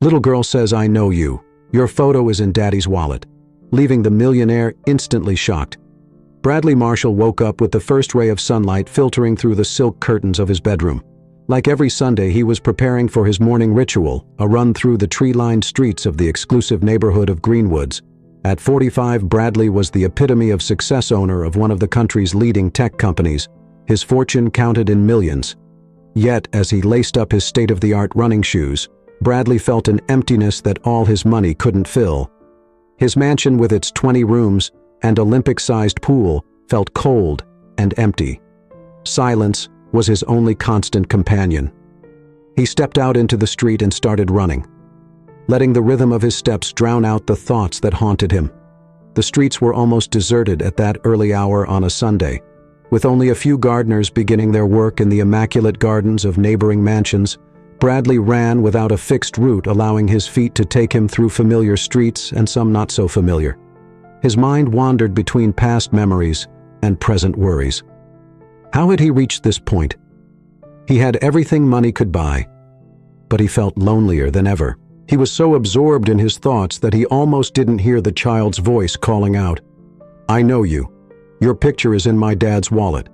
Little girl says, "I know you. Your photo is in Daddy's wallet," leaving the millionaire instantly shocked. Bradley Marshall woke up with the first ray of sunlight filtering through the silk curtains of his bedroom. Like every Sunday, he was preparing for his morning ritual, a run through the tree-lined streets of the exclusive neighborhood of Greenwoods. At 45, Bradley was the epitome of success, owner of one of the country's leading tech companies. His fortune counted in millions. Yet, as he laced up his state-of-the-art running shoes, Bradley felt an emptiness that all his money couldn't fill. His mansion with its 20 rooms and Olympic-sized pool felt cold and empty. Silence was his only constant companion. He stepped out into the street and started running, letting the rhythm of his steps drown out the thoughts that haunted him. The streets were almost deserted at that early hour on a Sunday, with only a few gardeners beginning their work in the immaculate gardens of neighboring mansions. Bradley ran without a fixed route, allowing his feet to take him through familiar streets and some not so familiar. His mind wandered between past memories and present worries. How had he reached this point? He had everything money could buy, but he felt lonelier than ever. He was so absorbed in his thoughts that he almost didn't hear the child's voice calling out, "I know you. Your picture is in my dad's wallet."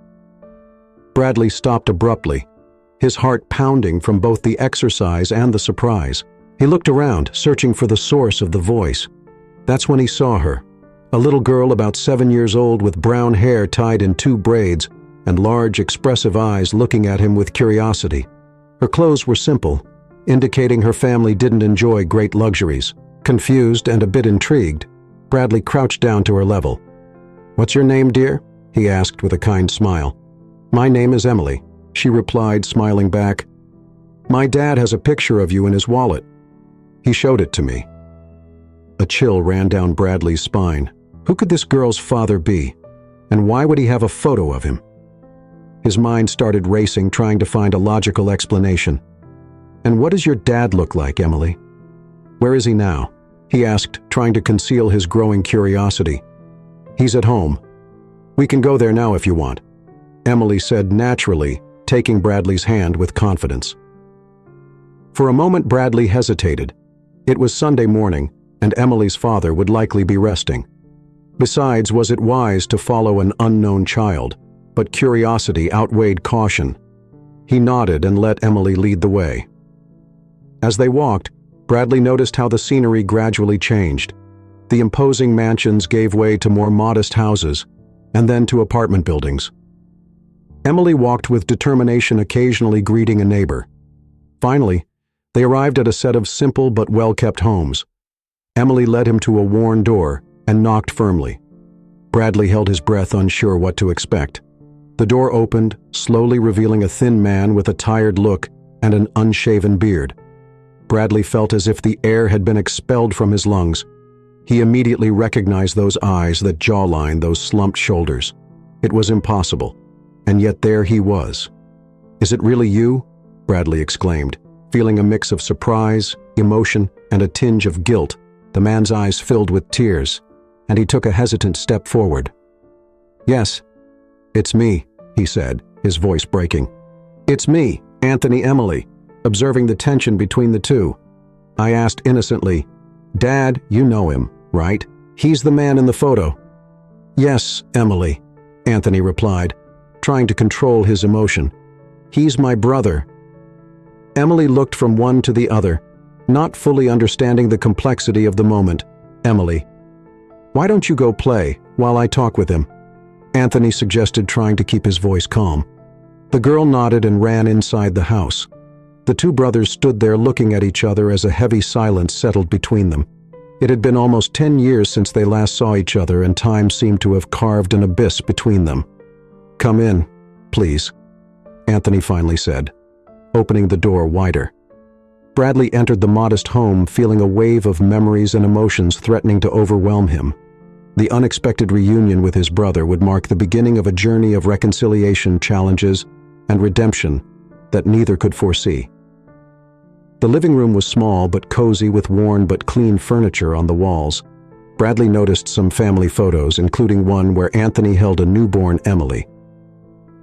Bradley stopped abruptly, his heart pounding from both the exercise and the surprise. He looked around, searching for the source of the voice. That's when he saw her, a little girl about 7 years old with brown hair tied in 2 braids and large, expressive eyes looking at him with curiosity. Her clothes were simple, indicating her family didn't enjoy great luxuries. Confused and a bit intrigued, Bradley crouched down to her level. "What's your name, dear?" he asked with a kind smile. "My name is Emily," she replied, smiling back. "My dad has a picture of you in his wallet. He showed it to me." A chill ran down Bradley's spine. Who could this girl's father be? And why would he have a photo of him? His mind started racing, trying to find a logical explanation. "And what does your dad look like, Emily? Where is he now?" he asked, trying to conceal his growing curiosity. "He's at home. We can go there now if you want," Emily said naturally, taking Bradley's hand with confidence. For a moment, Bradley hesitated. It was Sunday morning, and Emily's father would likely be resting. Besides, was it wise to follow an unknown child? But curiosity outweighed caution. He nodded and let Emily lead the way. As they walked, Bradley noticed how the scenery gradually changed. The imposing mansions gave way to more modest houses, and then to apartment buildings. Emily walked with determination, occasionally greeting a neighbor. Finally, they arrived at a set of simple but well-kept homes. Emily led him to a worn door and knocked firmly. Bradley held his breath, unsure what to expect. The door opened, slowly revealing a thin man with a tired look and an unshaven beard. Bradley felt as if the air had been expelled from his lungs. He immediately recognized those eyes, that jawline, those slumped shoulders. It was impossible, and yet there he was. "Is it really you?" Bradley exclaimed, feeling a mix of surprise, emotion, and a tinge of guilt. The man's eyes filled with tears, and he took a hesitant step forward. "Yes, it's me," he said, his voice breaking. "It's me, Anthony Emily," observing the tension between the two. I asked innocently, "Dad, you know him, right? He's the man in the photo." "Yes, Emily," Anthony replied, trying to control his emotion. "He's my brother." Emily looked from one to the other, not fully understanding the complexity of the moment. "Emily, why don't you go play while I talk with him?" Anthony suggested, trying to keep his voice calm. The girl nodded and ran inside the house. The two brothers stood there looking at each other as a heavy silence settled between them. It had been almost 10 years since they last saw each other, and time seemed to have carved an abyss between them. "Come in, please," Anthony finally said, opening the door wider. Bradley entered the modest home, feeling a wave of memories and emotions threatening to overwhelm him. The unexpected reunion with his brother would mark the beginning of a journey of reconciliation, challenges, and redemption that neither could foresee. The living room was small but cozy, with worn but clean furniture on the walls. Bradley noticed some family photos, including one where Anthony held a newborn Emily.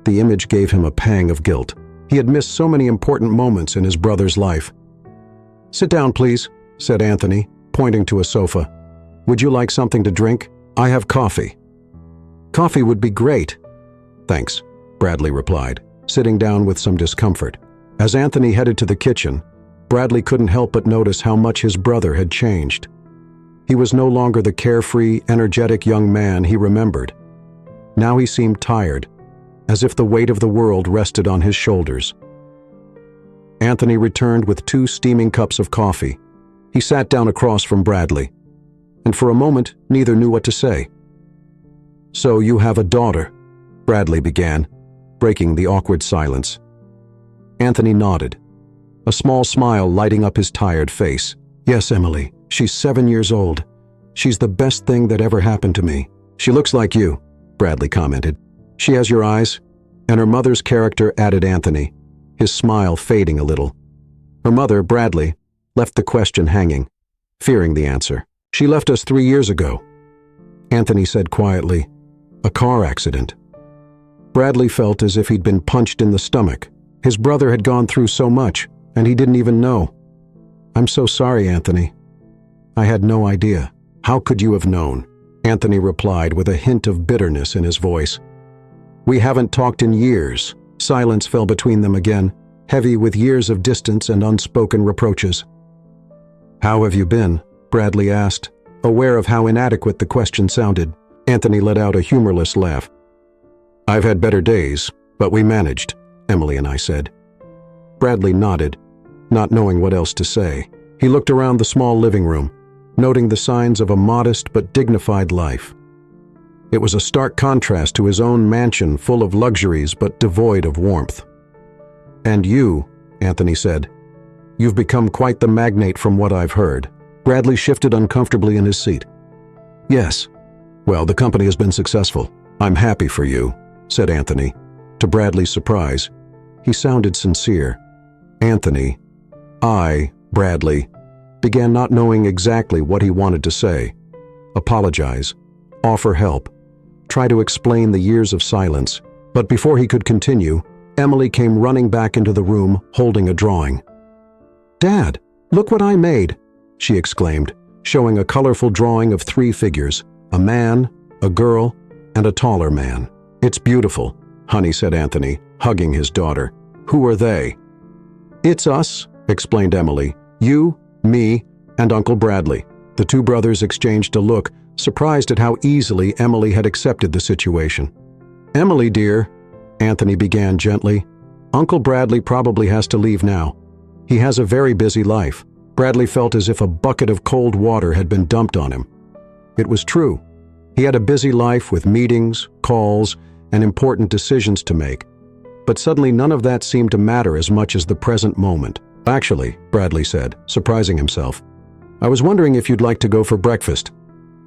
The image gave him a pang of guilt. He had missed so many important moments in his brother's life. "Sit down, please," said Anthony, pointing to a sofa. "Would you like something to drink? I have coffee." "Coffee would be great." "Thanks," Bradley replied, sitting down with some discomfort. As Anthony headed to the kitchen, Bradley couldn't help but notice how much his brother had changed. He was no longer the carefree, energetic young man he remembered. Now he seemed tired, as if the weight of the world rested on his shoulders. Anthony returned with 2 steaming cups of coffee. He sat down across from Bradley, and for a moment neither knew what to say. "So you have a daughter," Bradley began, breaking the awkward silence. Anthony nodded, a small smile lighting up his tired face. "Yes, Emily, she's 7 years old. She's the best thing that ever happened to me. She looks like you," Bradley commented. "She has your eyes," and her mother's character added Anthony, his smile fading a little. Her mother, Bradley, left the question hanging, fearing the answer. "She left us 3 years ago," Anthony said quietly. "A car accident." Bradley felt as if he'd been punched in the stomach. His brother had gone through so much, and he didn't even know. "I'm so sorry, Anthony. I had no idea." "How could you have known?" Anthony replied with a hint of bitterness in his voice. "We haven't talked in years." Silence fell between them again, heavy with years of distance and unspoken reproaches. "How have you been?" Bradley asked, aware of how inadequate the question sounded. Anthony let out a humorless laugh. "I've had better days, but we managed," Emily and I said. Bradley nodded, not knowing what else to say. He looked around the small living room, noting the signs of a modest but dignified life. It was a stark contrast to his own mansion full of luxuries but devoid of warmth. "And you," Anthony said, "you've become quite the magnate from what I've heard." Bradley shifted uncomfortably in his seat. "Yes. Well, the company has been successful. I'm happy for you," said Anthony. To Bradley's surprise, he sounded sincere. Anthony, Bradley, began not knowing exactly what he wanted to say. Apologize, offer help, try to explain the years of silence. But before he could continue, Emily came running back into the room holding a drawing. "Dad, look what I made," she exclaimed, showing a colorful drawing of 3 figures, a man, a girl, and a taller man. "It's beautiful," honey, said Anthony, hugging his daughter. "Who are they?" "It's us," explained Emily. "You, me, and Uncle Bradley." The 2 brothers exchanged a look, surprised at how easily Emily had accepted the situation. "Emily, dear," Anthony began gently, "Uncle Bradley probably has to leave now. He has a very busy life." Bradley felt as if a bucket of cold water had been dumped on him. It was true. He had a busy life with meetings, calls, and important decisions to make. But suddenly none of that seemed to matter as much as the present moment. "Actually," Bradley said, surprising himself, "I was wondering if you'd like to go for breakfast.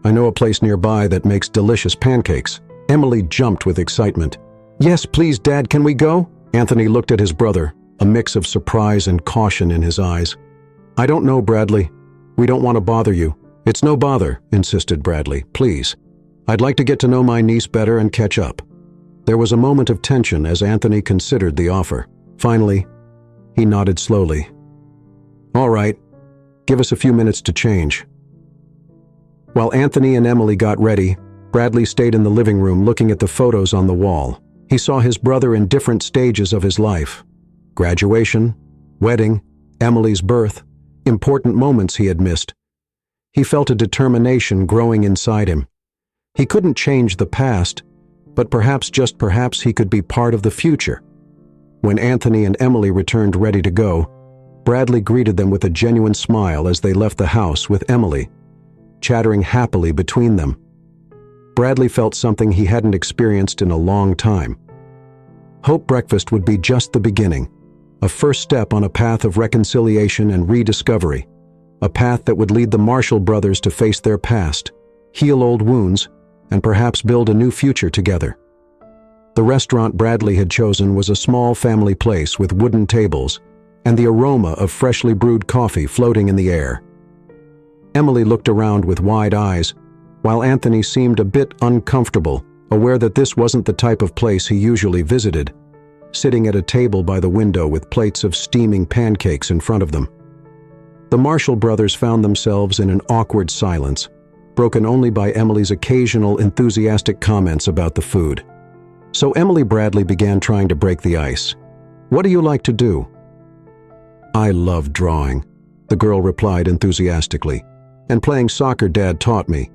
I know a place nearby that makes delicious pancakes." Emily jumped with excitement. "Yes, please, Dad, can we go?" Anthony looked at his brother, a mix of surprise and caution in his eyes. "I don't know, Bradley. We don't want to bother you." "It's no bother," insisted Bradley. "Please. I'd like to get to know my niece better and catch up." There was a moment of tension as Anthony considered the offer. Finally, he nodded slowly. "All right. Give us a few minutes to change." While Anthony and Emily got ready, Bradley stayed in the living room looking at the photos on the wall. He saw his brother in different stages of his life. Graduation, wedding, Emily's birth, important moments he had missed. He felt a determination growing inside him. He couldn't change the past, but perhaps, just perhaps, he could be part of the future. When Anthony and Emily returned ready to go, Bradley greeted them with a genuine smile as they left the house with Emily, chattering happily between them. Bradley felt something he hadn't experienced in a long time. Hope breakfast would be just the beginning, a first step on a path of reconciliation and rediscovery, a path that would lead the Marshall brothers to face their past, heal old wounds, and perhaps build a new future together. The restaurant Bradley had chosen was a small family place with wooden tables and the aroma of freshly brewed coffee floating in the air. Emily looked around with wide eyes, while Anthony seemed a bit uncomfortable, aware that this wasn't the type of place he usually visited, sitting at a table by the window with plates of steaming pancakes in front of them. The Marshall brothers found themselves in an awkward silence, broken only by Emily's occasional enthusiastic comments about the food. So Emily Bradley began trying to break the ice. "What do you like to do?" "I love drawing," the girl replied enthusiastically. "And playing soccer Dad taught me."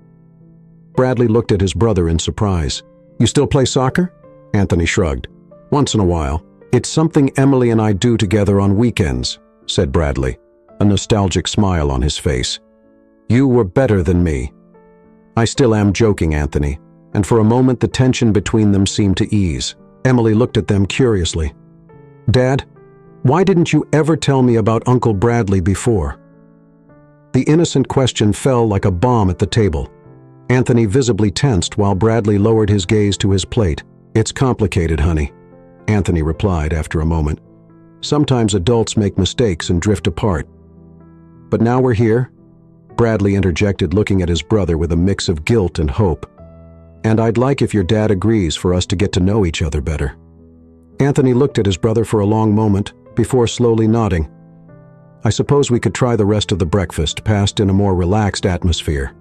Bradley looked at his brother in surprise. "You still play soccer?" Anthony shrugged. "Once in a while. It's something Emily and I do together on weekends," said Bradley, a nostalgic smile on his face. "You were better than me." "I still am joking, Anthony," and for a moment the tension between them seemed to ease. Emily looked at them curiously. "Dad, why didn't you ever tell me about Uncle Bradley before?" The innocent question fell like a bomb at the table. Anthony visibly tensed while Bradley lowered his gaze to his plate. "It's complicated, honey," Anthony replied after a moment. "Sometimes adults make mistakes and drift apart. But now we're here," Bradley interjected, looking at his brother with a mix of guilt and hope. "And I'd like, if your dad agrees, for us to get to know each other better." Anthony looked at his brother for a long moment before slowly nodding. "I suppose we could try the rest of the breakfast, passed in a more relaxed atmosphere."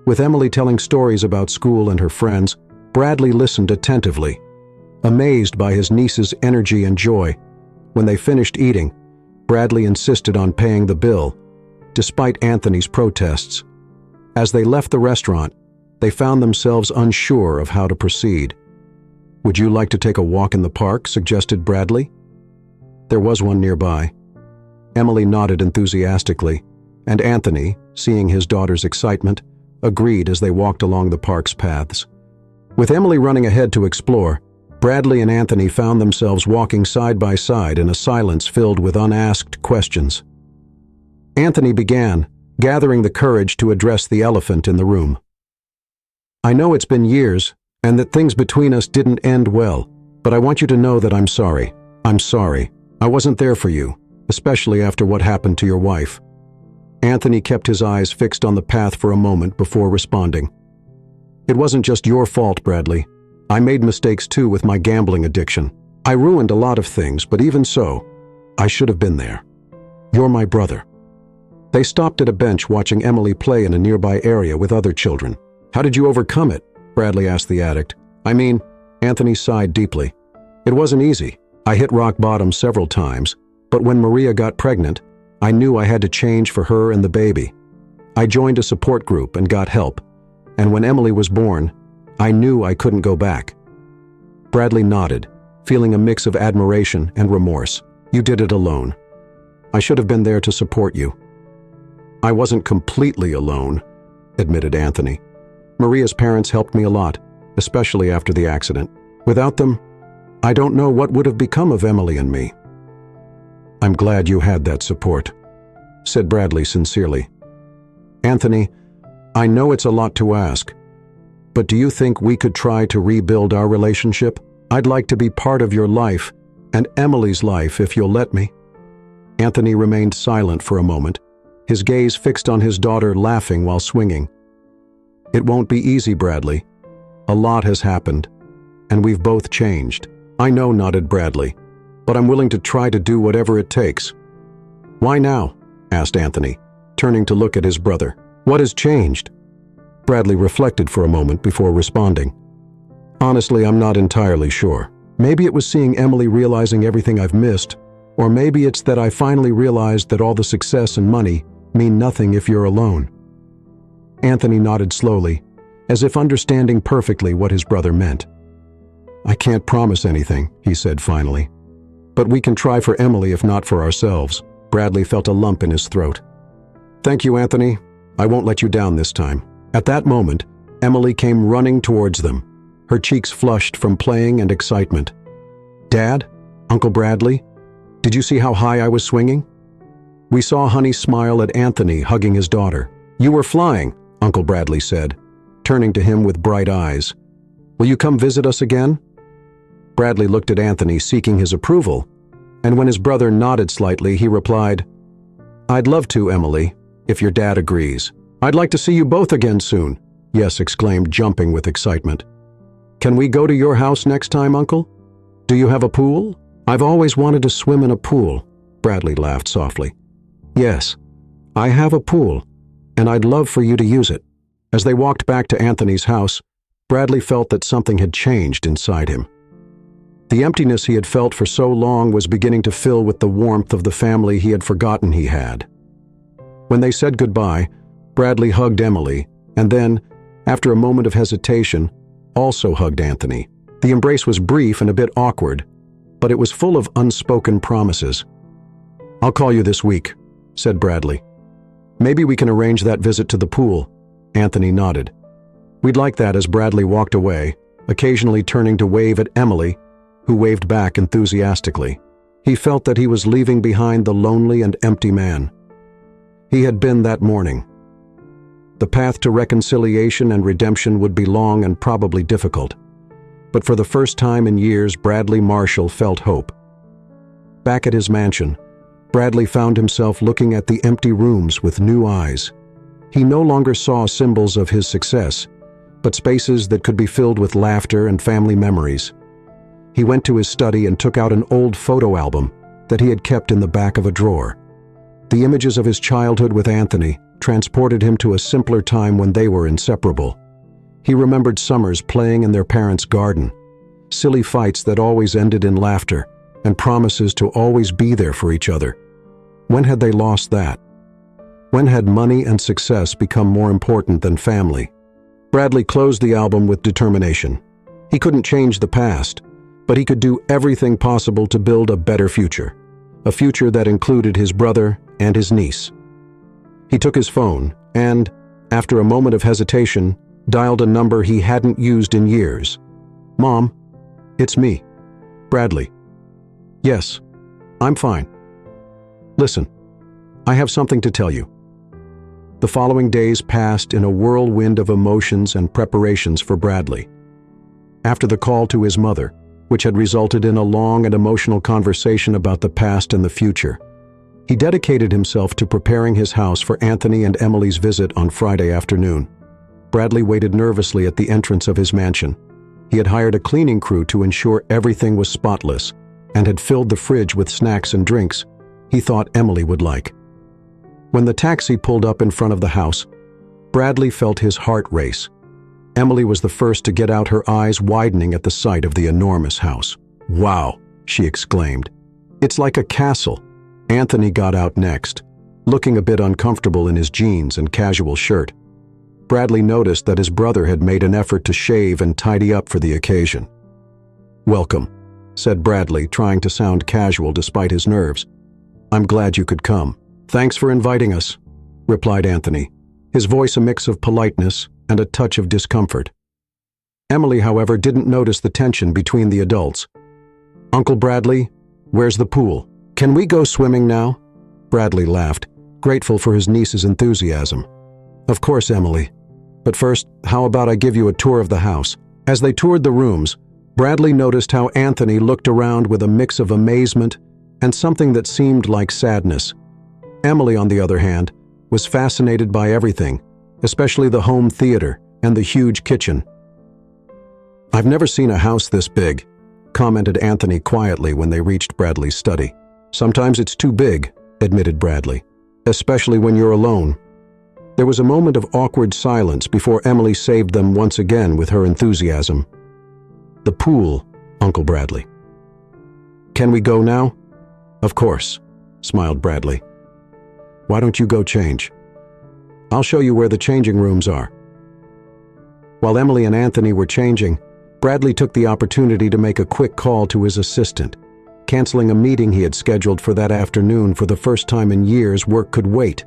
With Emily telling stories about school and her friends, Bradley listened attentively, amazed by his niece's energy and joy. When they finished eating, Bradley insisted on paying the bill, despite Anthony's protests. As they left the restaurant, they found themselves unsure of how to proceed. "Would you like to take a walk in the park?" suggested Bradley. There was one nearby. Emily nodded enthusiastically, and Anthony, seeing his daughter's excitement, agreed as they walked along the park's paths. With Emily running ahead to explore, Bradley and Anthony found themselves walking side by side in a silence filled with unasked questions. Anthony began, gathering the courage to address the elephant in the room. "I know it's been years, and that things between us didn't end well, but I want you to know that I'm sorry. I'm sorry. I wasn't there for you, especially after what happened to your wife." Anthony kept his eyes fixed on the path for a moment before responding. "It wasn't just your fault, Bradley. I made mistakes too with my gambling addiction. I ruined a lot of things, but even so, I should have been there. You're my brother." They stopped at a bench watching Emily play in a nearby area with other children. "How did you overcome it?" Bradley asked the addict. Anthony sighed deeply. "It wasn't easy. I hit rock bottom several times, but when Maria got pregnant, I knew I had to change for her and the baby. I joined a support group and got help, and when Emily was born, I knew I couldn't go back." Bradley nodded, feeling a mix of admiration and remorse. "You did it alone. I should have been there to support you." "I wasn't completely alone," admitted Anthony. "Maria's parents helped me a lot, especially after the accident. Without them, I don't know what would have become of Emily and me." "I'm glad you had that support," said Bradley sincerely. "Anthony, I know it's a lot to ask, but do you think we could try to rebuild our relationship? I'd like to be part of your life and Emily's life if you'll let me." Anthony remained silent for a moment, his gaze fixed on his daughter, laughing while swinging. "It won't be easy, Bradley. A lot has happened, and we've both changed." "I know," nodded Bradley, "but I'm willing to try to do whatever it takes." "Why now?" asked Anthony, turning to look at his brother. "What has changed?" Bradley reflected for a moment before responding. "Honestly, I'm not entirely sure. Maybe it was seeing Emily realizing everything I've missed, or maybe it's that I finally realized that all the success and money mean nothing if you're alone." Anthony nodded slowly, as if understanding perfectly what his brother meant. "I can't promise anything," he said finally. "But we can try for Emily if not for ourselves." Bradley felt a lump in his throat. "Thank you, Anthony. I won't let you down this time." At that moment, Emily came running towards them, her cheeks flushed from playing and excitement. "Dad? Uncle Bradley? Did you see how high I was swinging?" We saw Honey smile at Anthony hugging his daughter. "You were flying," Uncle Bradley said, turning to him with bright eyes. "Will you come visit us again?" Bradley looked at Anthony, seeking his approval, and when his brother nodded slightly, he replied, "I'd love to, Emily, if your dad agrees. I'd like to see you both again soon," Yes exclaimed, jumping with excitement. "Can we go to your house next time, Uncle? Do you have a pool?" "I've always wanted to swim in a pool," Bradley laughed softly. "Yes, I have a pool, and I'd love for you to use it." As they walked back to Anthony's house, Bradley felt that something had changed inside him. The emptiness he had felt for so long was beginning to fill with the warmth of the family he had forgotten he had. When they said goodbye, Bradley hugged Emily, and then, after a moment of hesitation, also hugged Anthony. The embrace was brief and a bit awkward, but it was full of unspoken promises. "I'll call you this week," said Bradley. "Maybe we can arrange that visit to the pool." Anthony nodded. "We'd like that." As Bradley walked away, occasionally turning to wave at Emily, who waved back enthusiastically. He felt that he was leaving behind the lonely and empty man he had been that morning. The path to reconciliation and redemption would be long and probably difficult, but for the first time in years, Bradley Marshall felt hope. Back at his mansion, Bradley found himself looking at the empty rooms with new eyes. He no longer saw symbols of his success, but spaces that could be filled with laughter and family memories. He went to his study and took out an old photo album that he had kept in the back of a drawer. The images of his childhood with Anthony transported him to a simpler time when they were inseparable. He remembered summers playing in their parents' garden, silly fights that always ended in laughter, and promises to always be there for each other. When had they lost that? When had money and success become more important than family? Bradley closed the album with determination. He couldn't change the past, but he could do everything possible to build a better future, a future that included his brother and his niece. He took his phone and, after a moment of hesitation, dialed a number he hadn't used in years. "Mom, it's me, Bradley." "Yes, I'm fine. Listen, I have something to tell you." The following days passed in a whirlwind of emotions and preparations for Bradley. After the call to his mother, which had resulted in a long and emotional conversation about the past and the future, he dedicated himself to preparing his house for Anthony and Emily's visit on Friday afternoon. Bradley waited nervously at the entrance of his mansion. He had hired a cleaning crew to ensure everything was spotless and had filled the fridge with snacks and drinks he thought Emily would like. When the taxi pulled up in front of the house, Bradley felt his heart race. Emily was the first to get out, her eyes widening at the sight of the enormous house. "Wow," she exclaimed. "It's like a castle." Anthony got out next, looking a bit uncomfortable in his jeans and casual shirt. Bradley noticed that his brother had made an effort to shave and tidy up for the occasion. "Welcome," said Bradley, trying to sound casual despite his nerves. "I'm glad you could come." "Thanks for inviting us," replied Anthony, his voice a mix of politeness and a touch of discomfort. Emily, however, didn't notice the tension between the adults. "Uncle Bradley, where's the pool? Can we go swimming now?" Bradley laughed, grateful for his niece's enthusiasm. "Of course, Emily. But first, how about I give you a tour of the house?" As they toured the rooms, Bradley noticed how Anthony looked around with a mix of amazement and something that seemed like sadness. Emily, on the other hand, was fascinated by everything, especially the home theater and the huge kitchen. "I've never seen a house this big," commented Anthony quietly when they reached Bradley's study. "Sometimes it's too big," admitted Bradley, "especially when you're alone." There was a moment of awkward silence before Emily saved them once again with her enthusiasm. "The pool, Uncle Bradley." "Can we go now?" "Of course," smiled Bradley. "Why don't you go change? I'll show you where the changing rooms are." While Emily and Anthony were changing, Bradley took the opportunity to make a quick call to his assistant. Canceling a meeting he had scheduled for that afternoon, for the first time in years, work could wait.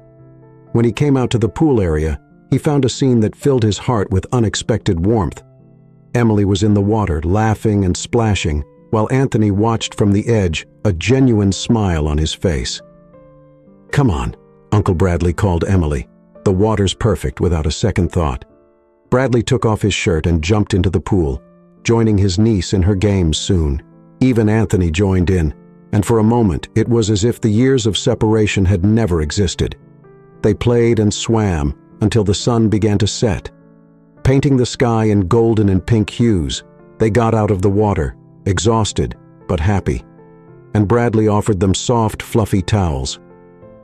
When he came out to the pool area, he found a scene that filled his heart with unexpected warmth. Emily was in the water, laughing and splashing, while Anthony watched from the edge, a genuine smile on his face. "Come on," Uncle Bradley called Emily. "The water's perfect," without a second thought. Bradley took off his shirt and jumped into the pool, joining his niece in her games soon. Even Anthony joined in, and for a moment it was as if the years of separation had never existed. They played and swam until the sun began to set. Painting the sky in golden and pink hues, they got out of the water, exhausted but happy. And Bradley offered them soft, fluffy towels.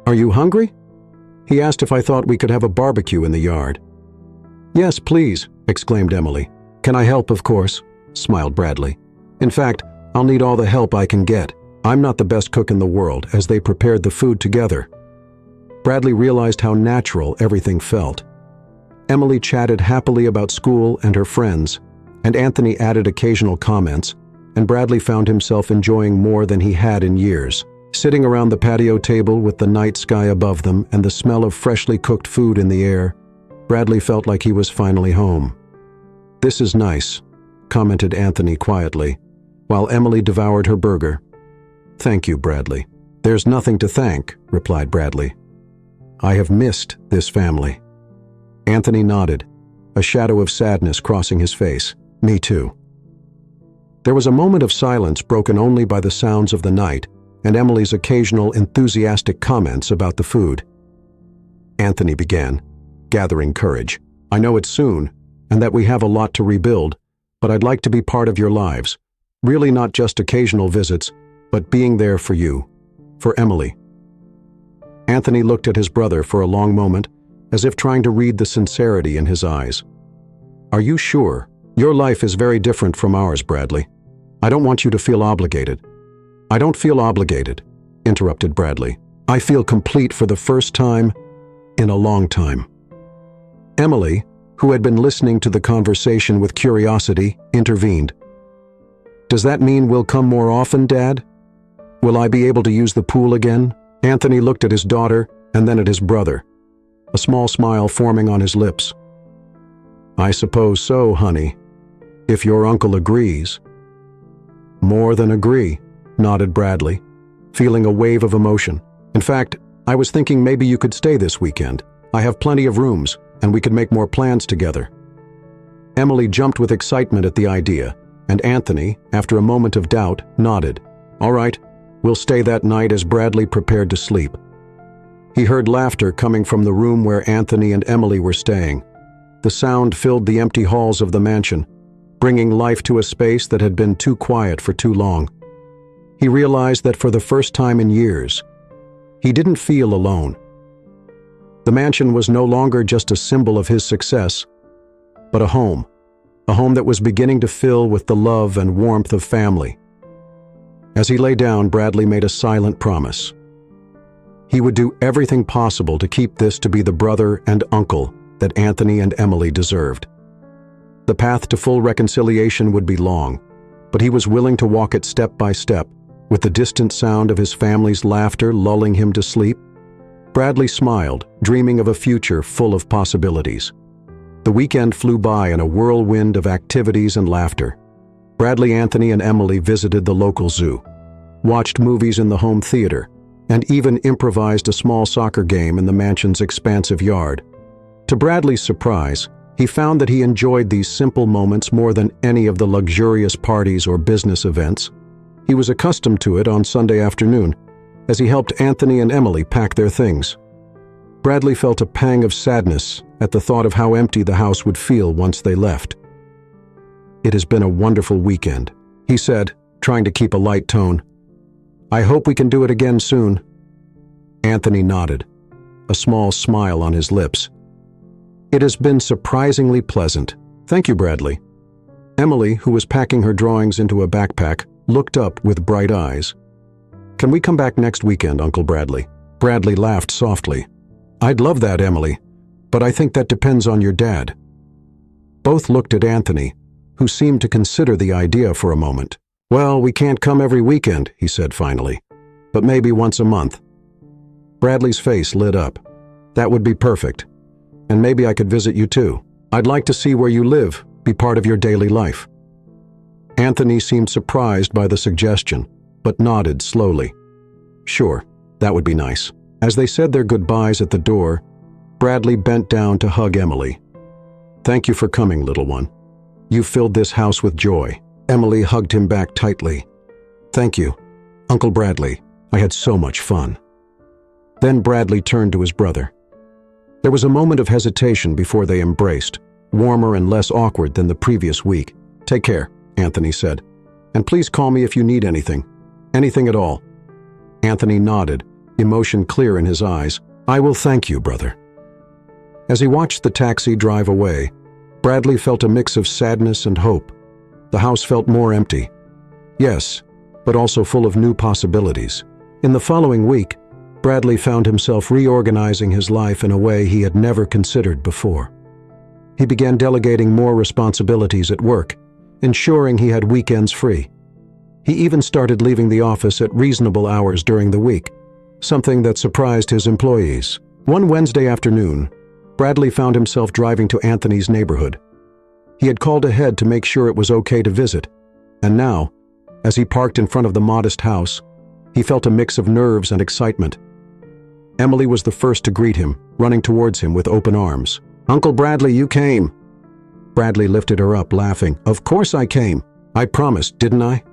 "Are you hungry?" He asked if I thought we could have a barbecue in the yard. "Yes, please," exclaimed Emily. "Can I help, of course?" smiled Bradley. "In fact, I'll need all the help I can get. I'm not the best cook in the world," as they prepared the food together. Bradley realized how natural everything felt. Emily chatted happily about school and her friends, and Anthony added occasional comments, and Bradley found himself enjoying more than he had in years. Sitting around the patio table with the night sky above them and the smell of freshly cooked food in the air, Bradley felt like he was finally home. "This is nice," commented Anthony quietly, while Emily devoured her burger. "Thank you, Bradley." "There's nothing to thank," replied Bradley. "I have missed this family." Anthony nodded, a shadow of sadness crossing his face. "Me too." There was a moment of silence broken only by the sounds of the night and Emily's occasional enthusiastic comments about the food. Anthony began, gathering courage. "I know it's soon, and that we have a lot to rebuild, but I'd like to be part of your lives. Really not just occasional visits, but being there for you, for Emily." Anthony looked at his brother for a long moment, as if trying to read the sincerity in his eyes. "Are you sure? Your life is very different from ours, Bradley. I don't want you to feel obligated." "I don't feel obligated," interrupted Bradley. "I feel complete for the first time in a long time." Emily, who had been listening to the conversation with curiosity, intervened. "Does that mean we'll come more often, Dad? Will I be able to use the pool again?" Anthony looked at his daughter and then at his brother, a small smile forming on his lips. "I suppose so, honey, if your uncle agrees." "More than agree," nodded Bradley, feeling a wave of emotion. "In fact, I was thinking maybe you could stay this weekend. I have plenty of rooms, and we could make more plans together." Emily jumped with excitement at the idea, and Anthony, after a moment of doubt, nodded. "All right, we'll stay that night," as Bradley prepared to sleep. He heard laughter coming from the room where Anthony and Emily were staying. The sound filled the empty halls of the mansion, bringing life to a space that had been too quiet for too long. He realized that for the first time in years, he didn't feel alone. The mansion was no longer just a symbol of his success, but a home that was beginning to fill with the love and warmth of family. As he lay down, Bradley made a silent promise. He would do everything possible to keep this to be the brother and uncle that Anthony and Emily deserved. The path to full reconciliation would be long, but he was willing to walk it step by step, with the distant sound of his family's laughter lulling him to sleep. Bradley smiled, dreaming of a future full of possibilities. The weekend flew by in a whirlwind of activities and laughter. Bradley, Anthony, and Emily visited the local zoo, watched movies in the home theater, and even improvised a small soccer game in the mansion's expansive yard. To Bradley's surprise, he found that he enjoyed these simple moments more than any of the luxurious parties or business events. He was accustomed to it on Sunday afternoon, as he helped Anthony and Emily pack their things. Bradley felt a pang of sadness at the thought of how empty the house would feel once they left. "It has been a wonderful weekend," he said, trying to keep a light tone. "I hope we can do it again soon." Anthony nodded, a small smile on his lips. "It has been surprisingly pleasant. Thank you, Bradley." Emily, who was packing her drawings into a backpack, looked up with bright eyes. "Can we come back next weekend, Uncle Bradley?" Bradley laughed softly. "I'd love that, Emily, but I think that depends on your dad." Both looked at Anthony, who seemed to consider the idea for a moment. "Well, we can't come every weekend," he said finally, "but maybe once a month." Bradley's face lit up. "That would be perfect. And maybe I could visit you too. I'd like to see where you live, be part of your daily life." Anthony seemed surprised by the suggestion, but nodded slowly. "Sure, that would be nice." As they said their goodbyes at the door, Bradley bent down to hug Emily. "Thank you for coming, little one. You filled this house with joy." Emily hugged him back tightly. "Thank you, Uncle Bradley. I had so much fun." Then Bradley turned to his brother. There was a moment of hesitation before they embraced, warmer and less awkward than the previous week. "Take care," Anthony said. "And please call me if you need anything. Anything at all." Anthony nodded, emotion clear in his eyes, I will thank you, brother." As he watched the taxi drive away, Bradley felt a mix of sadness and hope. The house felt more empty. Yes, but also full of new possibilities. In the following week, Bradley found himself reorganizing his life in a way he had never considered before. He began delegating more responsibilities at work, ensuring he had weekends free. He even started leaving the office at reasonable hours during the week, something that surprised his employees. One Wednesday afternoon, Bradley found himself driving to Anthony's neighborhood. He had called ahead to make sure it was okay to visit, and now, as he parked in front of the modest house, he felt a mix of nerves and excitement. Emily was the first to greet him, running towards him with open arms. "Uncle Bradley, you came." Bradley lifted her up, laughing. "Of course I came. I promised, didn't I?"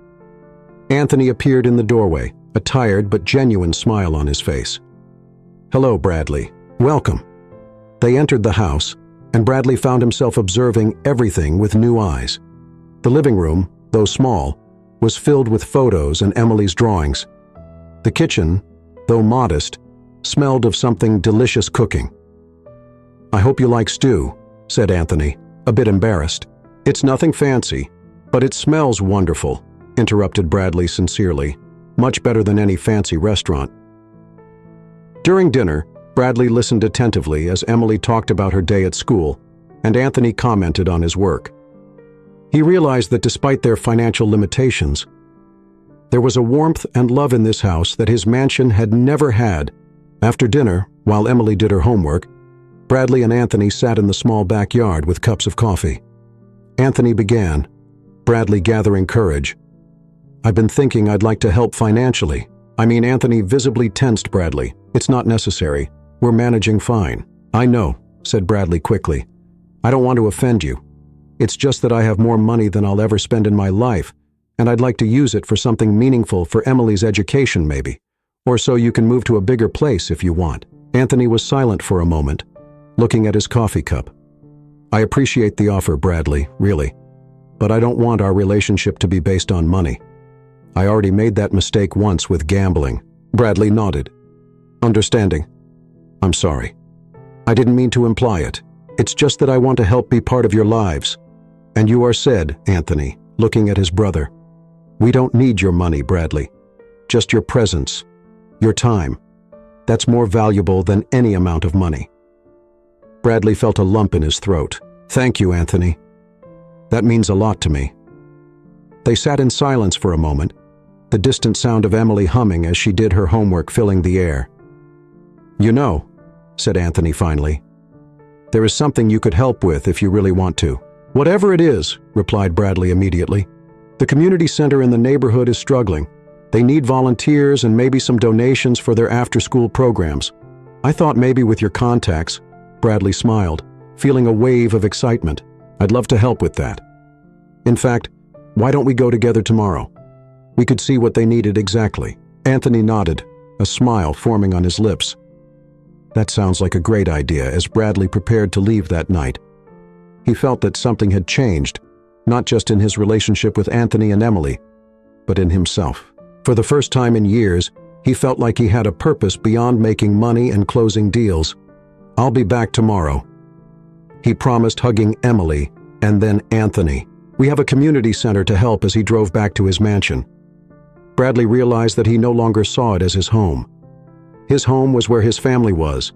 Anthony appeared in the doorway, a tired but genuine smile on his face. "Hello, Bradley. Welcome." They entered the house, and Bradley found himself observing everything with new eyes. The living room, though small, was filled with photos and Emily's drawings. The kitchen, though modest, smelled of something delicious cooking. "I hope you like stew," said Anthony, a bit embarrassed. "It's nothing fancy, but it smells wonderful," interrupted Bradley sincerely. "Much better than any fancy restaurant." During dinner, Bradley listened attentively as Emily talked about her day at school, and Anthony commented on his work. He realized that despite their financial limitations, there was a warmth and love in this house that his mansion had never had. After dinner, while Emily did her homework, Bradley and Anthony sat in the small backyard with cups of coffee. Anthony began, Bradley gathering courage. "I've been thinking I'd like to help financially." Anthony visibly tensed Bradley. "It's not necessary. We're managing fine." "I know," said Bradley quickly. "I don't want to offend you. It's just that I have more money than I'll ever spend in my life, and I'd like to use it for something meaningful for Emily's education maybe. Or so you can move to a bigger place if you want." Anthony was silent for a moment, looking at his coffee cup. "I appreciate the offer, Bradley, really. But I don't want our relationship to be based on money. I already made that mistake once with gambling." Bradley nodded. "Understanding. I'm sorry. I didn't mean to imply it. It's just that I want to help be part of your lives. And you are said, Anthony, looking at his brother. We don't need your money, Bradley. Just your presence, your time. That's more valuable than any amount of money." Bradley felt a lump in his throat. "Thank you, Anthony. That means a lot to me." They sat in silence for a moment, the distant sound of Emily humming as she did her homework filling the air. "You know," said Anthony finally, "there is something you could help with if you really want to." "Whatever it is," replied Bradley immediately. "The community center in the neighborhood is struggling. They need volunteers and maybe some donations for their after-school programs. I thought maybe with your contacts," Bradley smiled, feeling a wave of excitement. "I'd love to help with that. In fact, why don't we go together tomorrow? We could see what they needed exactly." Anthony nodded, a smile forming on his lips. That sounds like a great idea. As Bradley prepared to leave that night, he felt that something had changed, not just in his relationship with Anthony and Emily, but in himself. For the first time in years, he felt like he had a purpose beyond making money and closing deals. "I'll be back tomorrow," he promised, hugging Emily and then Anthony. "We have a community center to help." As he drove back to his mansion, Bradley realized that he no longer saw it as his home. His home was where his family was,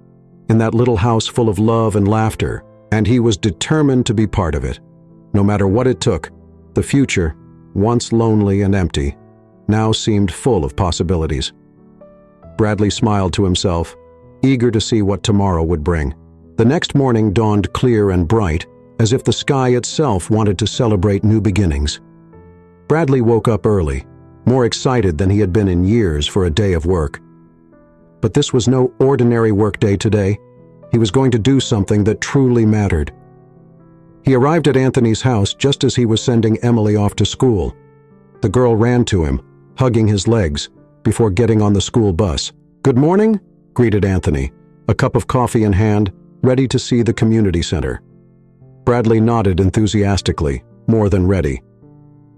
in that little house full of love and laughter, and he was determined to be part of it. No matter what it took, the future, once lonely and empty, now seemed full of possibilities. Bradley smiled to himself, eager to see what tomorrow would bring. The next morning dawned clear and bright, as if the sky itself wanted to celebrate new beginnings. Bradley woke up early, more excited than he had been in years for a day of work. But this was no ordinary workday today. He was going to do something that truly mattered. He arrived at Anthony's house just as he was sending Emily off to school. The girl ran to him, hugging his legs, before getting on the school bus. "Good morning," greeted Anthony, a cup of coffee in hand, ready to see the community center. Bradley nodded enthusiastically, more than ready.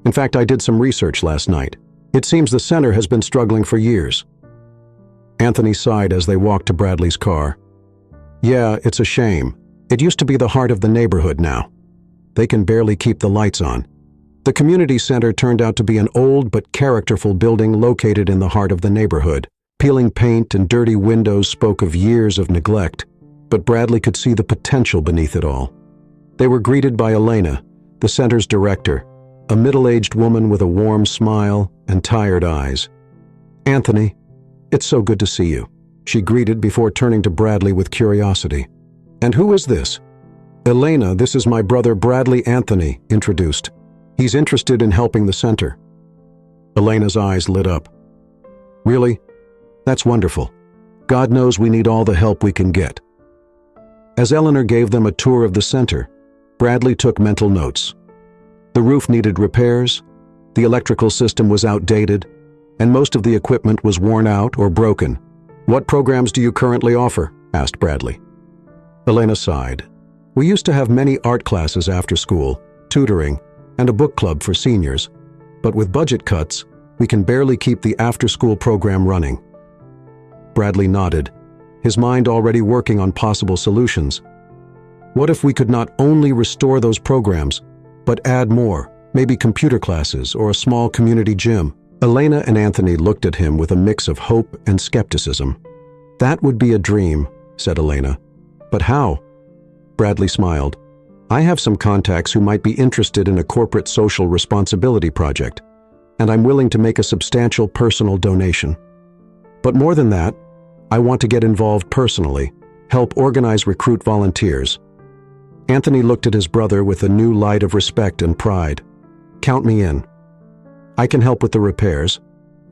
"In fact, I did some research last night. It seems the center has been struggling for years." Anthony sighed as they walked to Bradley's car. Yeah, it's a shame. It used to be the heart of the neighborhood now. They can barely keep the lights on. The community center turned out to be an old but characterful building located in the heart of the neighborhood. Peeling paint and dirty windows spoke of years of neglect, but Bradley could see the potential beneath it all. They were greeted by Elena, the center's director, a middle-aged woman with a warm smile and tired eyes. Anthony, it's so good to see you, she greeted before turning to Bradley with curiosity. And who is this? Elena, this is my brother Bradley, Anthony introduced. He's interested in helping the center. Elena's eyes lit up. Really? That's wonderful. God knows we need all the help we can get. As Eleanor gave them a tour of the center, Bradley took mental notes. The roof needed repairs, the electrical system was outdated, and most of the equipment was worn out or broken. What programs do you currently offer? Asked Bradley. Elena sighed. We used to have many art classes after school, tutoring, and a book club for seniors, but with budget cuts, we can barely keep the after-school program running. Bradley nodded, his mind already working on possible solutions. What if we could not only restore those programs, but add more, maybe computer classes or a small community gym? Elena and Anthony looked at him with a mix of hope and skepticism. That would be a dream, said Elena. But how? Bradley smiled. I have some contacts who might be interested in a corporate social responsibility project, and I'm willing to make a substantial personal donation. But more than that, I want to get involved personally, help recruit volunteers. Anthony looked at his brother with a new light of respect and pride. Count me in. I can help with the repairs,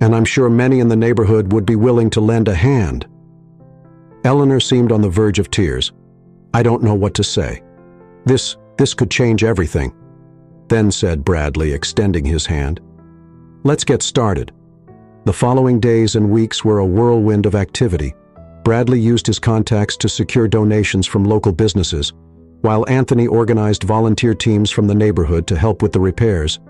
and I'm sure many in the neighborhood would be willing to lend a hand. Eleanor seemed on the verge of tears. I don't know what to say. This could change everything. Then said Bradley, extending his hand. Let's get started. The following days and weeks were a whirlwind of activity. Bradley used his contacts to secure donations from local businesses, while Anthony organized volunteer teams from the neighborhood to help with the repairs.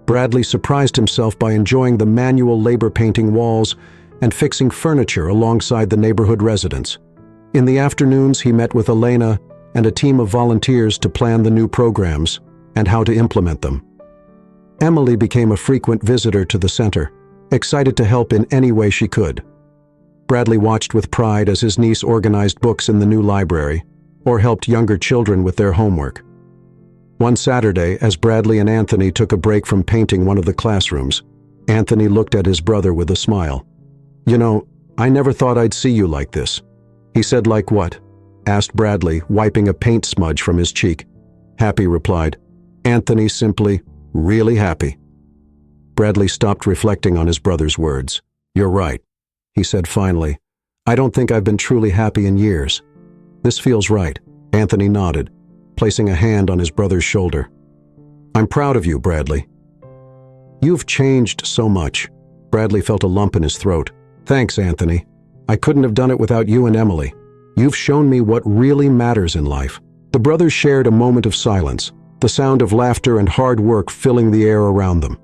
Bradley surprised himself by enjoying the manual labor painting walls and fixing furniture alongside the neighborhood residents. In the afternoons, he met with Elena and a team of volunteers to plan the new programs and how to implement them. Emily became a frequent visitor to the center, excited to help in any way she could. Bradley watched with pride as his niece organized books in the new library or helped younger children with their homework. One Saturday, as Bradley and Anthony took a break from painting one of the classrooms, Anthony looked at his brother with a smile. You know, I never thought I'd see you like this. He said, like what? Asked Bradley, wiping a paint smudge from his cheek. Happy replied. Anthony simply, really happy. Bradley stopped reflecting on his brother's words. You're right, he said finally. I don't think I've been truly happy in years. This feels right. Anthony nodded, placing a hand on his brother's shoulder. I'm proud of you, Bradley. You've changed so much. Bradley felt a lump in his throat. Thanks, Anthony. I couldn't have done it without you and Emily. You've shown me what really matters in life. The brothers shared a moment of silence, the sound of laughter and hard work filling the air around them.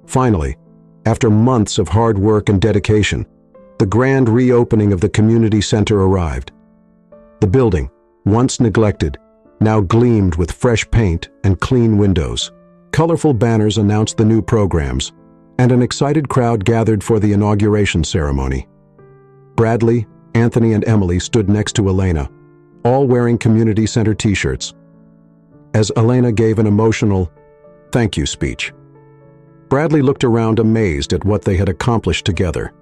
Finally, after months of hard work and dedication, the grand reopening of the community center arrived. The building, once neglected, now gleamed with fresh paint and clean windows. Colorful banners announced the new programs, and an excited crowd gathered for the inauguration ceremony. Bradley, Anthony, and Emily stood next to Elena, all wearing community center t-shirts. As Elena gave an emotional thank you speech, Bradley looked around amazed at what they had accomplished together.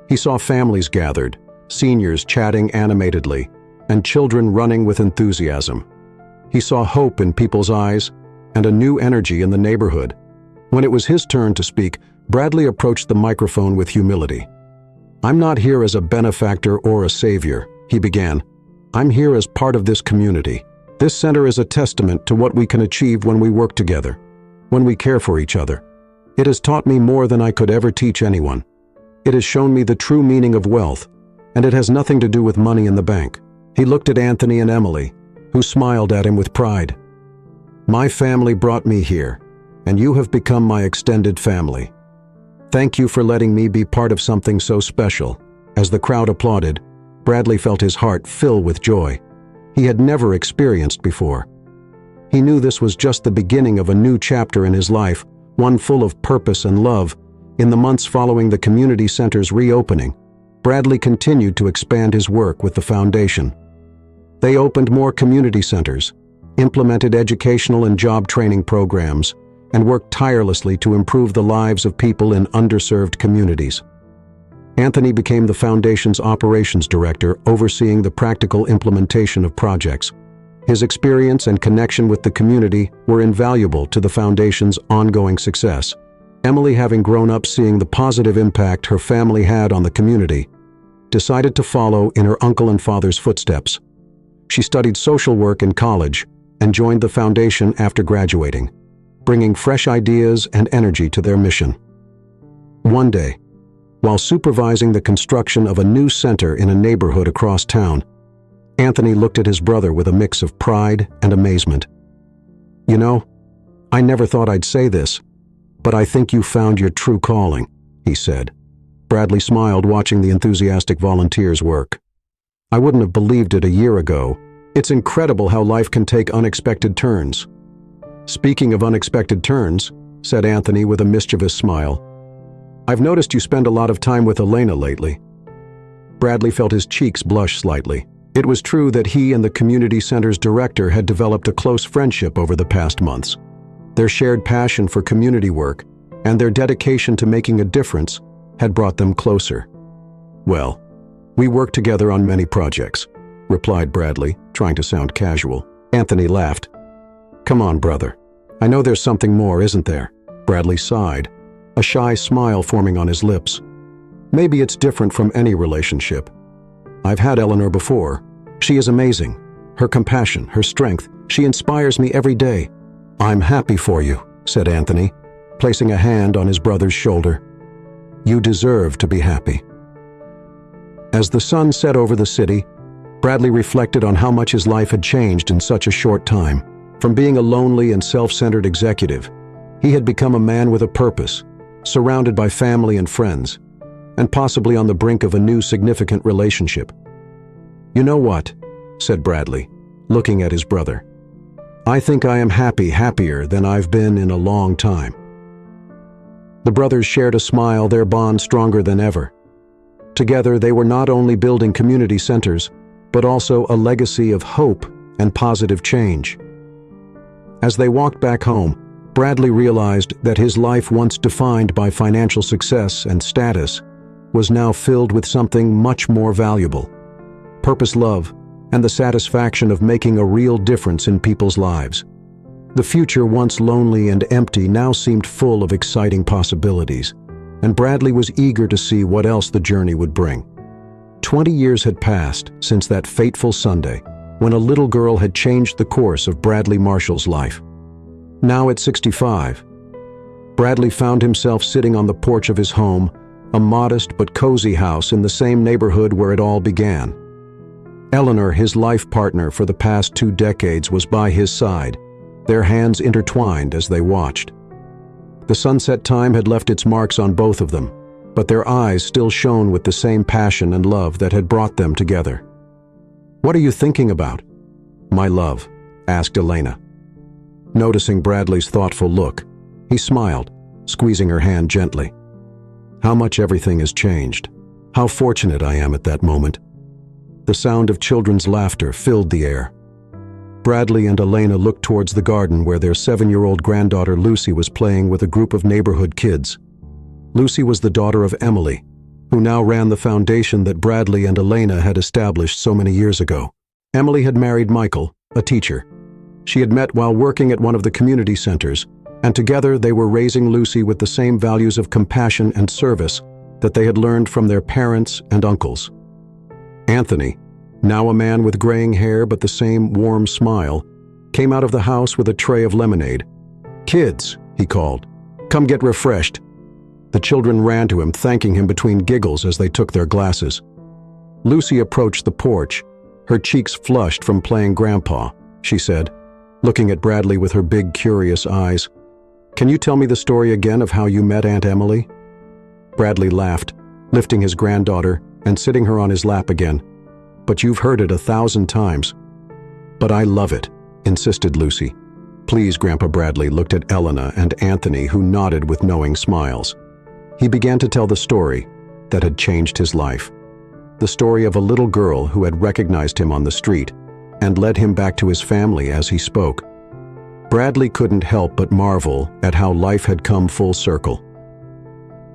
He saw families gathered, seniors chatting animatedly, and children running with enthusiasm. He saw hope in people's eyes and a new energy in the neighborhood. When it was his turn to speak, Bradley approached the microphone with humility. I'm not here as a benefactor or a savior, he began. I'm here as part of this community. This center is a testament to what we can achieve when we work together, when we care for each other. It has taught me more than I could ever teach anyone. It has shown me the true meaning of wealth, and it has nothing to do with money in the bank. He looked at Anthony and Emily, who smiled at him with pride. My family brought me here, and you have become my extended family. Thank you for letting me be part of something so special. As the crowd applauded, Bradley felt his heart fill with joy he had never experienced before. He knew this was just the beginning of a new chapter in his life, one full of purpose and love. In the months following the community center's reopening, Bradley continued to expand his work with the foundation. They opened more community centers, implemented educational and job training programs, and worked tirelessly to improve the lives of people in underserved communities. Anthony became the foundation's operations director, overseeing the practical implementation of projects. His experience and connection with the community were invaluable to the foundation's ongoing success. Emily, having grown up seeing the positive impact her family had on the community, decided to follow in her uncle and father's footsteps. She studied social work in college and joined the foundation after graduating, bringing fresh ideas and energy to their mission. One day, while supervising the construction of a new center in a neighborhood across town, Anthony looked at his brother with a mix of pride and amazement. "You know, I never thought I'd say this, but I think you found your true calling," he said. Bradley smiled, watching the enthusiastic volunteers work. "I wouldn't have believed it a year ago. It's incredible how life can take unexpected turns." "Speaking of unexpected turns," said Anthony with a mischievous smile, "I've noticed you spend a lot of time with Elena lately." Bradley felt his cheeks blush slightly. It was true that he and the community center's director had developed a close friendship over the past months. Their shared passion for community work and their dedication to making a difference had brought them closer. "Well, we work together on many projects," replied Bradley, trying to sound casual. Anthony laughed. "Come on, brother. I know there's something more, isn't there?" Bradley sighed, a shy smile forming on his lips. "Maybe it's different from any relationship. I've had Eleanor before. She is amazing. Her compassion, her strength, she inspires me every day." "I'm happy for you," said Anthony, placing a hand on his brother's shoulder. "You deserve to be happy." As the sun set over the city, Bradley reflected on how much his life had changed in such a short time. From being a lonely and self-centered executive, he had become a man with a purpose, surrounded by family and friends, and possibly on the brink of a new significant relationship. "You know what?" said Bradley, looking at his brother. "I think I am happier than I've been in a long time." The brothers shared a smile, their bond stronger than ever. Together, they were not only building community centers, but also a legacy of hope and positive change. As they walked back home, Bradley realized that his life, once defined by financial success and status, was now filled with something much more valuable: purpose, love, and the satisfaction of making a real difference in people's lives. The future, once lonely and empty, now seemed full of exciting possibilities, and Bradley was eager to see what else the journey would bring. 20 years had passed since that fateful Sunday, when a little girl had changed the course of Bradley Marshall's life. Now at 65, Bradley found himself sitting on the porch of his home, a modest but cozy house in the same neighborhood where it all began. Eleanor, his life partner for the past 2 decades, was by his side, their hands intertwined as they watched. The sunset time had left its marks on both of them, but their eyes still shone with the same passion and love that had brought them together. "What are you thinking about, my love?" asked Elena. Noticing Bradley's thoughtful look, he smiled, squeezing her hand gently. "How much everything has changed. How fortunate I am at that moment." The sound of children's laughter filled the air. Bradley and Elena looked towards the garden where their 7-year-old granddaughter Lucy was playing with a group of neighborhood kids. Lucy was the daughter of Emily, who now ran the foundation that Bradley and Elena had established so many years ago. Emily had married Michael, a teacher. She had met while working at one of the community centers, and together they were raising Lucy with the same values of compassion and service that they had learned from their parents and uncles. Anthony, now a man with graying hair but the same warm smile, came out of the house with a tray of lemonade. "Kids," he called, "come get refreshed." The children ran to him, thanking him between giggles as they took their glasses. Lucy approached the porch, her cheeks flushed from playing grandpa. She said, looking at Bradley with her big, curious eyes, "Can you tell me the story again of how you met Aunt Emily?" Bradley laughed, lifting his granddaughter and sitting her on his lap again. "But you've heard it 1,000 times." "But I love it," insisted Lucy. "Please," Grandpa Bradley looked at Elena and Anthony, who nodded with knowing smiles. He began to tell the story that had changed his life. The story of a little girl who had recognized him on the street and led him back to his family as he spoke. Bradley couldn't help but marvel at how life had come full circle.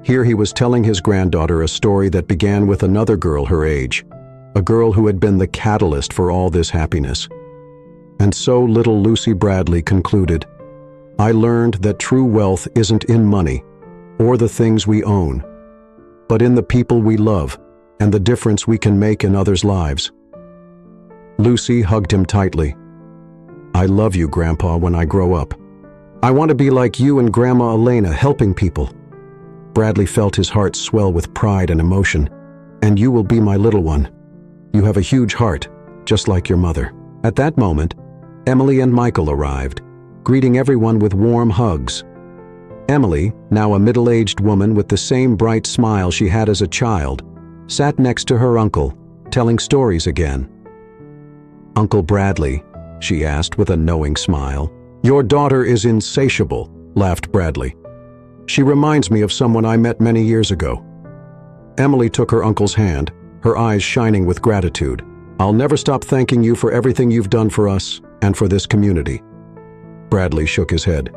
Here he was telling his granddaughter a story that began with another girl her age, a girl who had been the catalyst for all this happiness. And so little Lucy Bradley concluded, "I learned that true wealth isn't in money or the things we own, but in the people we love and the difference we can make in others' lives." Lucy hugged him tightly. "I love you, Grandpa, when I grow up. I want to be like you and Grandma Elena, helping people." Bradley felt his heart swell with pride and emotion. "And you will be my little one. You have a huge heart, just like your mother." At that moment, Emily and Michael arrived, greeting everyone with warm hugs. Emily, now a middle-aged woman with the same bright smile she had as a child, sat next to her uncle, telling stories again. "Uncle Bradley," she asked with a knowing smile. "Your daughter is insatiable," laughed Bradley. "She reminds me of someone I met many years ago." Emily took her uncle's hand, her eyes shining with gratitude. "I'll never stop thanking you for everything you've done for us and for this community." Bradley shook his head.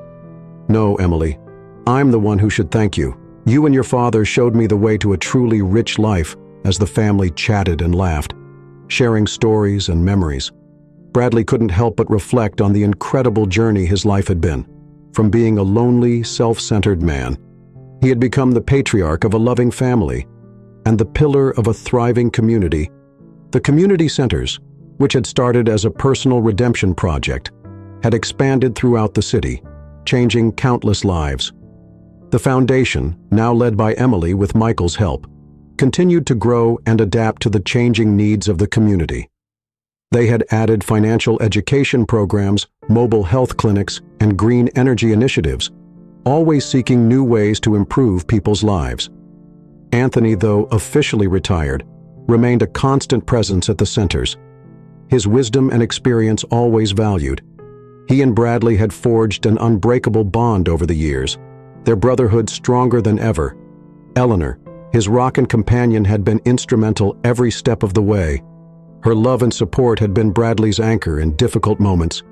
"No, Emily, I'm the one who should thank you. You and your father showed me the way to a truly rich life," as the family chatted and laughed, sharing stories and memories. Bradley couldn't help but reflect on the incredible journey his life had been. From being a lonely, self-centered man, he had become the patriarch of a loving family and the pillar of a thriving community. The community centers, which had started as a personal redemption project, had expanded throughout the city, changing countless lives. The foundation, now led by Emily with Michael's help, continued to grow and adapt to the changing needs of the community. They had added financial education programs, mobile health clinics, and green energy initiatives, always seeking new ways to improve people's lives. Anthony, though officially retired, remained a constant presence at the centers, his wisdom and experience always valued. He and Bradley had forged an unbreakable bond over the years, their brotherhood stronger than ever. Eleanor, his rock and companion, had been instrumental every step of the way. Her love and support had been Bradley's anchor in difficult moments,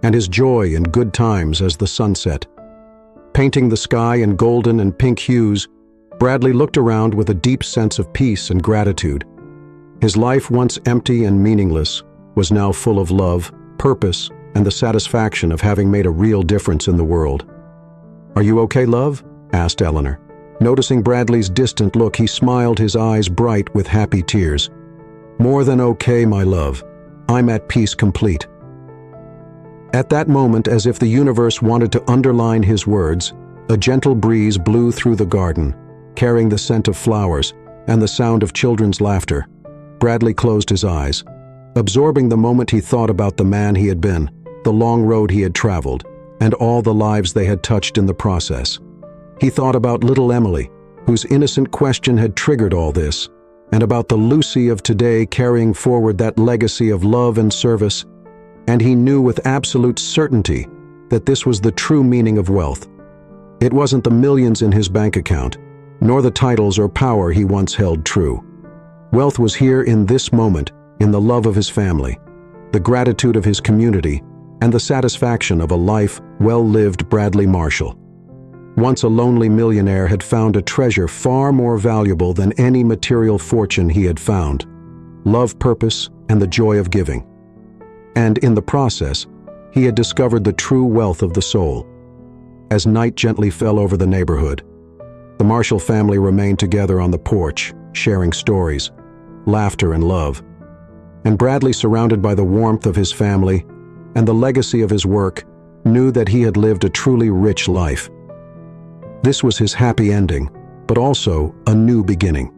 and his joy in good times as the sun set. Painting the sky in golden and pink hues, Bradley looked around with a deep sense of peace and gratitude. His life, once empty and meaningless, was now full of love, purpose, and the satisfaction of having made a real difference in the world. "Are you okay, love?" asked Eleanor. Noticing Bradley's distant look, he smiled, his eyes bright with happy tears. "More than okay, my love. I'm at peace complete." At that moment, as if the universe wanted to underline his words, a gentle breeze blew through the garden, carrying the scent of flowers and the sound of children's laughter. Bradley closed his eyes, absorbing the moment. He thought about the man he had been, the long road he had traveled, and all the lives they had touched in the process. He thought about little Emily, whose innocent question had triggered all this, and about the Lucy of today carrying forward that legacy of love and service, and he knew with absolute certainty that this was the true meaning of wealth. It wasn't the millions in his bank account, nor the titles or power he once held true. Wealth was here in this moment, in the love of his family, the gratitude of his community, and the satisfaction of a life well lived. Bradley Marshall, once a lonely millionaire, had found a treasure far more valuable than any material fortune he had found: love, purpose, and the joy of giving. And in the process, he had discovered the true wealth of the soul. As night gently fell over the neighborhood, the Marshall family remained together on the porch, sharing stories, laughter, and love. And Bradley, surrounded by the warmth of his family and the legacy of his work, knew that he had lived a truly rich life. This was his happy ending, but also a new beginning,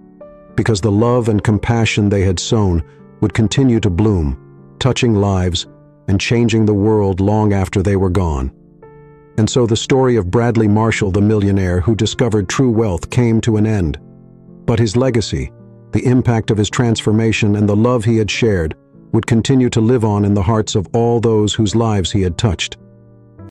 because the love and compassion they had sown would continue to bloom, touching lives and changing the world long after they were gone. And so the story of Bradley Marshall, the millionaire who discovered true wealth, came to an end. But his legacy, The impact of his transformation and the love he had shared would continue to live on in the hearts of all those whose lives he had touched.